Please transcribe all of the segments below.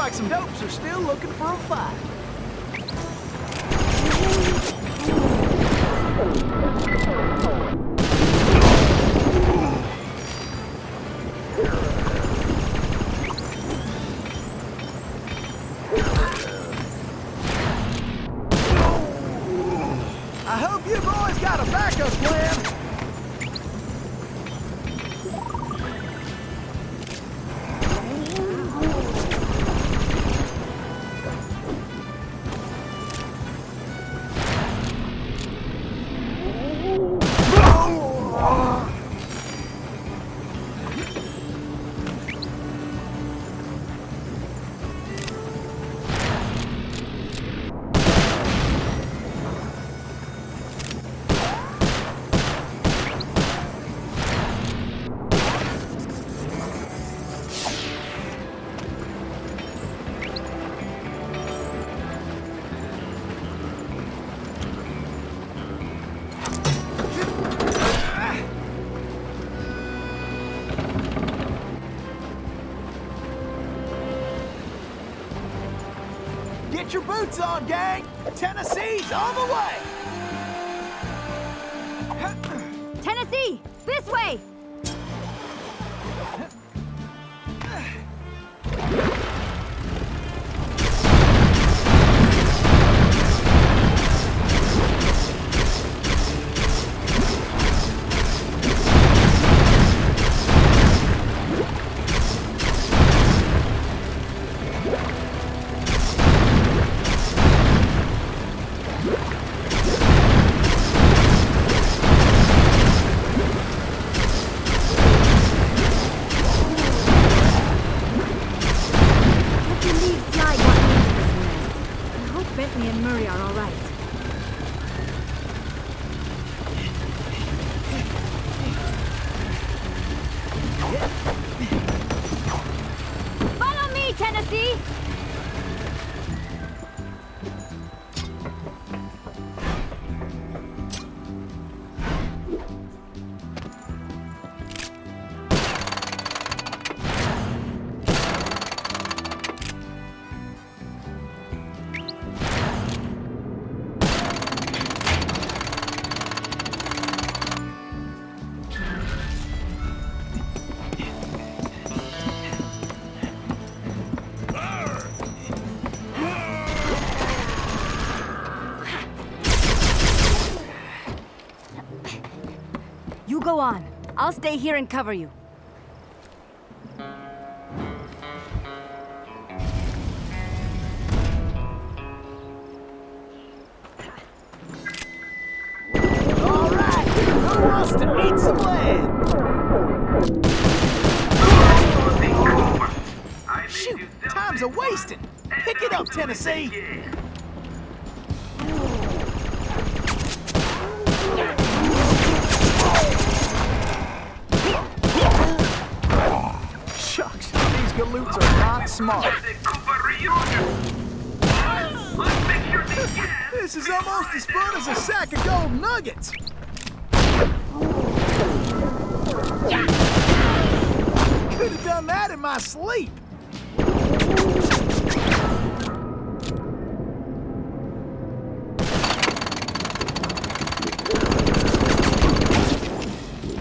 like some dopes are still looking for a fight. I hope you boys got a backup plan. Get your boots on, gang! Tennessee's on the way! Tennessee! This way! Bentley and Murray are all right. Follow me, Tennessee! You go on. I'll stay here and cover you. All right, who wants to eat some land? Shoot, time's a wasting. Pick it up, Tennessee. Shucks, these galoots are not smart. This is almost as fun as a sack of gold nuggets. Could have done that in my sleep.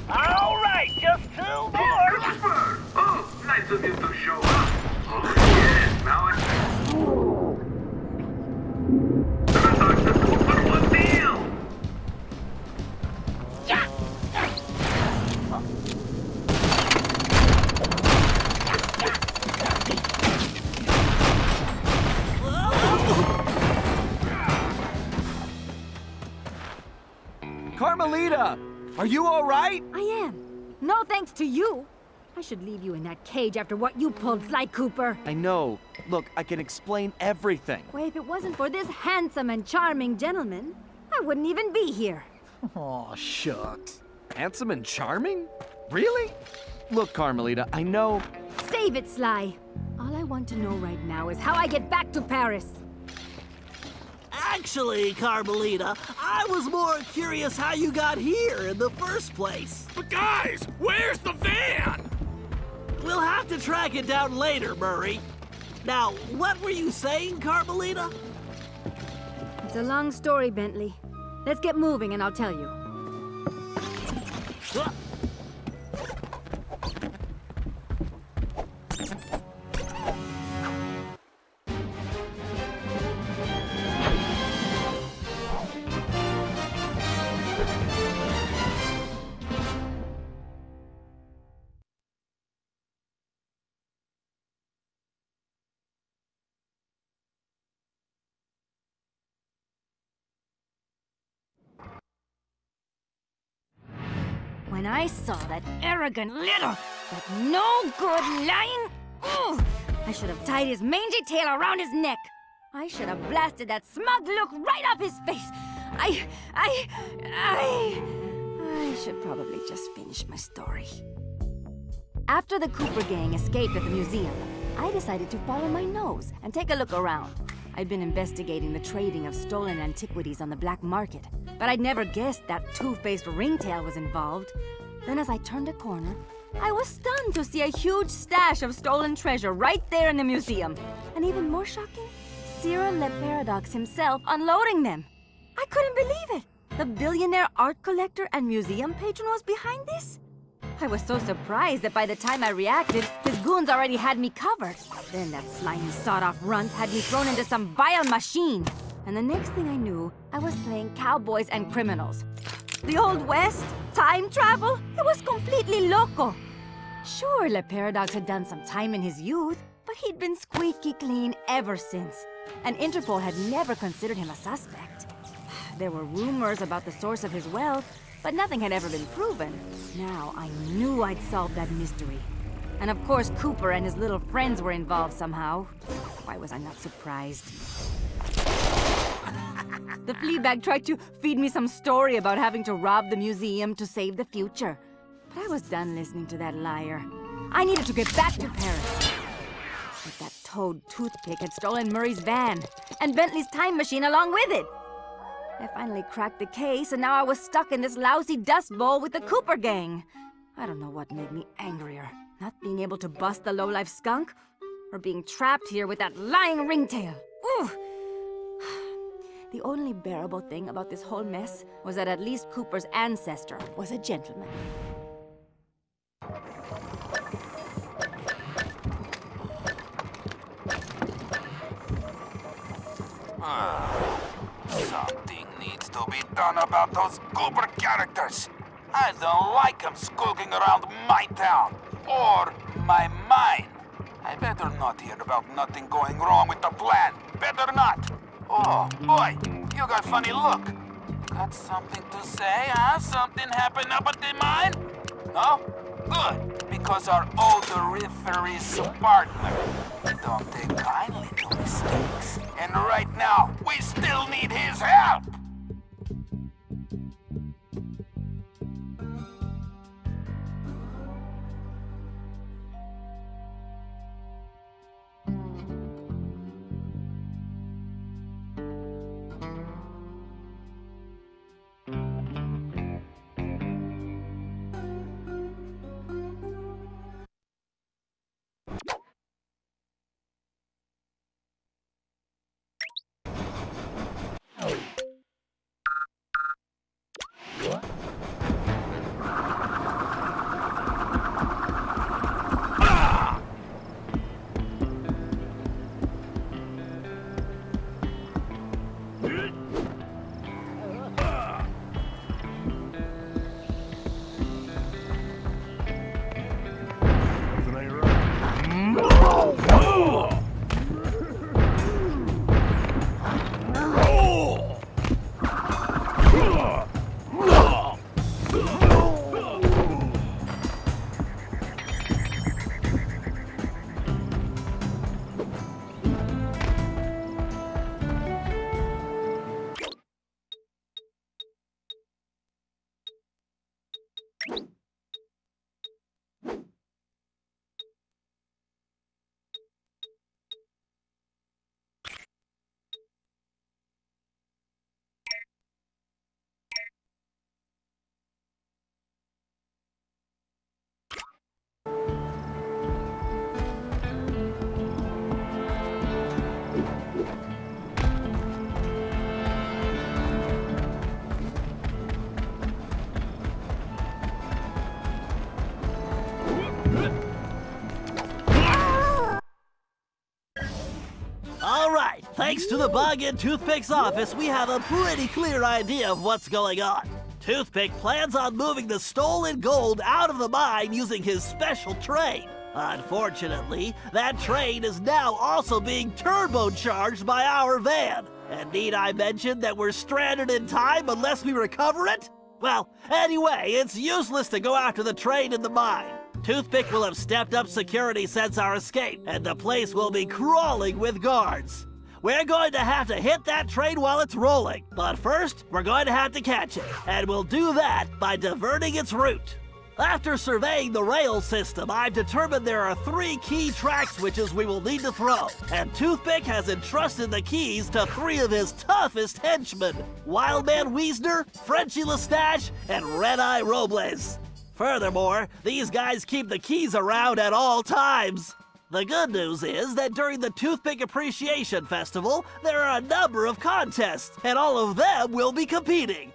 All right, just two more. Oh, nice of you to show up. Oh, yes, now it's the Cooper one deal. Carmelita, are you all right? I am. No thanks to you. I should leave you in that cage after what you pulled, Sly Cooper. I know. Look, I can explain everything. Why, if it wasn't for this handsome and charming gentleman, I wouldn't even be here. Aw, shucks. Handsome and charming? Really? Look, Carmelita, I know... Save it, Sly. All I want to know right now is how I get back to Paris. Actually, Carmelita, I was more curious how you got here in the first place. But guys, where's the van? We'll have to track it down later, Murray. Now, what were you saying, Carmelita? It's a long story, Bentley. Let's get moving and I'll tell you. When I saw that arrogant little, that no-good lying... Ugh, I should have tied his mangy tail around his neck. I should have blasted that smug look right off his face. I should probably just finish my story. After the Cooper gang escaped at the museum, I decided to follow my nose and take a look around. I'd been investigating the trading of stolen antiquities on the black market, but I'd never guessed that two-faced ringtail was involved. Then as I turned a corner, I was stunned to see a huge stash of stolen treasure right there in the museum. And even more shocking, Cyril Le Paradox himself unloading them. I couldn't believe it. The billionaire art collector and museum patron was behind this? I was so surprised that by the time I reacted, his goons already had me covered. Then that slimy sawed-off runt had me thrown into some vile machine. And the next thing I knew, I was playing cowboys and criminals. The Old West? Time travel? It was completely loco. Sure, Le Paradox had done some time in his youth, but he'd been squeaky clean ever since. And Interpol had never considered him a suspect. There were rumors about the source of his wealth, but nothing had ever been proven. Now I knew I'd solved that mystery. And of course Cooper and his little friends were involved somehow. Why was I not surprised? The Fleabag tried to feed me some story about having to rob the museum to save the future. But I was done listening to that liar. I needed to get back to Paris. But that toad toothpick had stolen Murray's van, and Bentley's time machine along with it. I finally cracked the case, and now I was stuck in this lousy dust bowl with the Cooper gang. I don't know what made me angrier. Not being able to bust the lowlife skunk, or being trapped here with that lying ringtail. Ooh! The only bearable thing about this whole mess was that at least Cooper's ancestor was a gentleman. Something needs to be done about those Cooper characters. I don't like them skulking around my town, or my mind. I better not hear about nothing going wrong with the plan. Better not. Oh, boy, you got a funny look. Got something to say, huh? Something happened up at the mine? No? Good, because our odoriferous partner don't take kindly to mistakes. And right now, we still need his help! Thanks to the bug in Toothpick's office, we have a pretty clear idea of what's going on. Toothpick plans on moving the stolen gold out of the mine using his special train. Unfortunately, that train is now also being turbocharged by our van. And need I mention that we're stranded in time unless we recover it? Well, anyway, it's useless to go after the train in the mine. Toothpick will have stepped up security since our escape, and the place will be crawling with guards. We're going to have to hit that train while it's rolling, but first, we're going to have to catch it, and we'll do that by diverting its route. After surveying the rail system, I've determined there are 3 key track switches we will need to throw, and Toothpick has entrusted the keys to 3 of his toughest henchmen, Wildman Wiesner, Frenchy Lestat, and Red-Eye Robles. Furthermore, these guys keep the keys around at all times. The good news is that during the Toothpick Appreciation Festival, there are a number of contests, and all of them will be competing.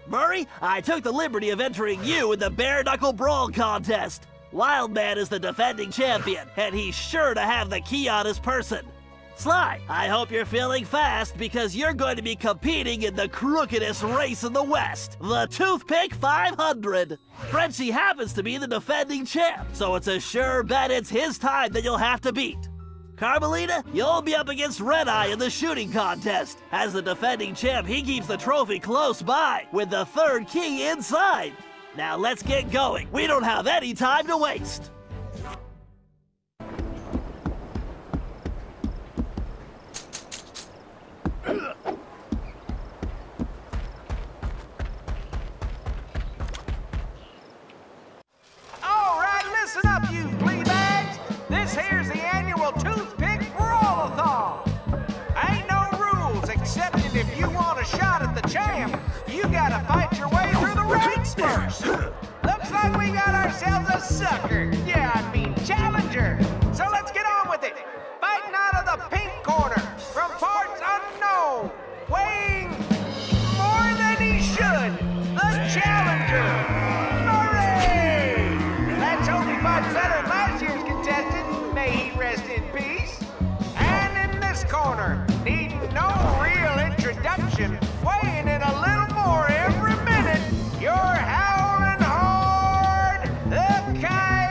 Murray, I took the liberty of entering you in the Bare Knuckle Brawl contest. Wildman is the defending champion, and he's sure to have the key on his person. Sly, I hope you're feeling fast because you're going to be competing in the crookedest race in the West, the Toothpick 500. Frenchie happens to be the defending champ, so it's a sure bet it's his time that you'll have to beat. Carmelita, you'll be up against Red-Eye in the shooting contest. As the defending champ, he keeps the trophy close by, with the 3rd key inside. Now let's get going. We don't have any time to waste. All right, listen up, you flea bags. This here's the annual Toothpick Brawl-a-thon. Ain't no rules, except that if you want a shot at the champ, you gotta fight your way through the ranks first. Looks like we got ourselves a sucker. Yeah, I mean challenger. So let's get on with it. Fighting out of the pink corner, from parts unknown, weighing more than he should, the challenger, Murray! Let's hope he fights better than last year's contestant. May he rest in peace. And in this corner, needing no real introduction, weighing in a little more every minute, you're howling hard, the Coyotes!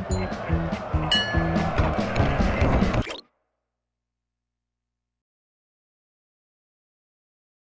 Yeah.